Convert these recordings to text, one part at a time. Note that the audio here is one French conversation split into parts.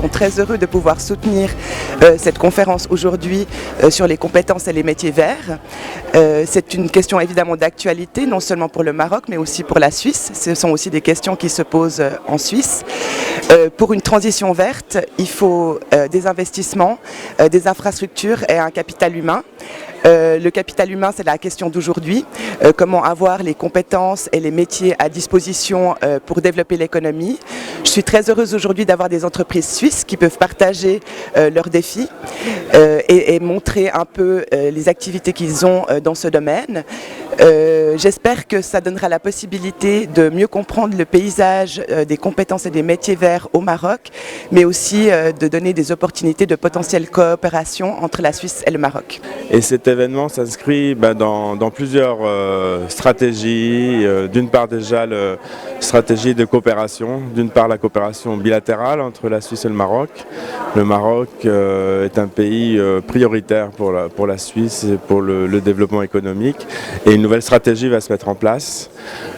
sont très heureux de pouvoir soutenir cette conférence aujourd'hui sur les compétences et les métiers verts. C'est une question évidemment d'actualité, non seulement pour le Maroc, mais aussi pour la Suisse. Ce sont aussi des questions qui se posent en Suisse. Pour une transition verte, il faut des investissements, des infrastructures et un capital humain. Le capital humain, c'est la question d'aujourd'hui. Comment avoir les compétences et les métiers à disposition pour développer l'économie. Je suis très heureuse aujourd'hui d'avoir des entreprises suisses qui peuvent partager leurs défis et montrer un peu les activités qu'ils ont dans ce domaine. J'espère que ça donnera la possibilité de mieux comprendre le paysage des compétences et des métiers verts au Maroc, mais aussi de donner des opportunités de potentielle coopération entre la Suisse et le Maroc. Et cet événement s'inscrit dans plusieurs stratégies. D'une part déjà la stratégie de coopération, d'une part la coopération bilatérale entre la Suisse et le Maroc. Le Maroc est un pays prioritaire pour la Suisse et pour le développement économique. Et une nouvelle stratégie va se mettre en place.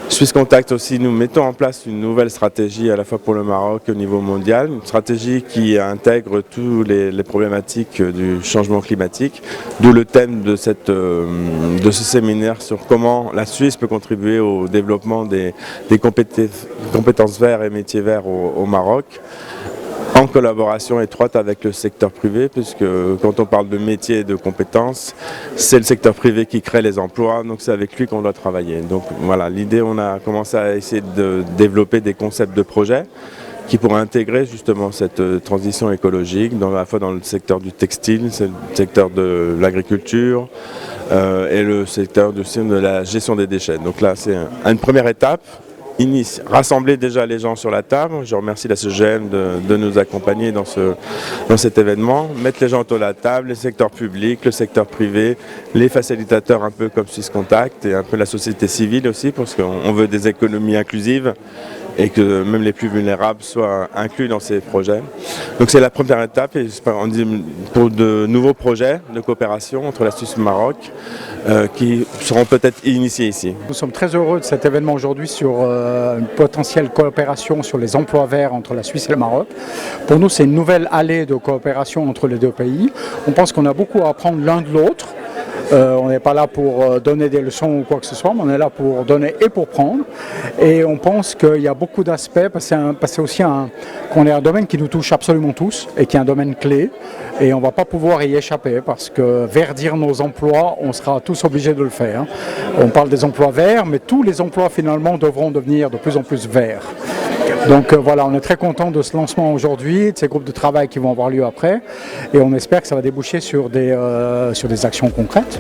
Suisse Contact aussi, nous mettons en place une nouvelle stratégie à la fois pour le Maroc et au niveau mondial, une stratégie qui intègre toutes les problématiques du changement climatique, d'où le thème de ce séminaire sur comment la Suisse peut contribuer au développement des compétences vertes et métiers verts au Maroc, en collaboration étroite avec le secteur privé, puisque quand on parle de métiers et de compétences, c'est le secteur privé qui crée les emplois, donc c'est avec lui qu'on doit travailler. Donc voilà, l'idée, on a commencé à essayer de développer des concepts de projets qui pourraient intégrer justement cette transition écologique, à la fois dans le secteur du textile, le secteur de l'agriculture et le secteur de la gestion des déchets. Donc là, c'est une première étape. Rassembler déjà les gens sur la table. Je remercie la CEGEM de nous accompagner dans cet événement. Mettre les gens autour de la table, le secteur public, le secteur privé, les facilitateurs un peu comme Suisse Contact et un peu la société civile aussi, parce qu'on veut des économies inclusives et que même les plus vulnérables soient inclus dans ces projets. Donc c'est la première étape et on dit pour de nouveaux projets de coopération entre la Suisse et le Maroc qui seront peut-être initiés ici. Nous sommes très heureux de cet événement aujourd'hui sur une potentielle coopération sur les emplois verts entre la Suisse et le Maroc. Pour nous, c'est une nouvelle allée de coopération entre les deux pays. On pense qu'on a beaucoup à apprendre l'un de l'autre. On n'est pas là pour donner des leçons ou quoi que ce soit, mais on est là pour donner et pour prendre. Et on pense qu'il y a beaucoup d'aspects, parce que c'est aussi qu'on est un domaine qui nous touche absolument tous et qui est un domaine clé. Et on ne va pas pouvoir y échapper parce que verdir nos emplois, on sera tous obligés de le faire. On parle des emplois verts, mais tous les emplois finalement devront devenir de plus en plus verts. Donc voilà, on est très content de ce lancement aujourd'hui, de ces groupes de travail qui vont avoir lieu après, et on espère que ça va déboucher sur des actions concrètes.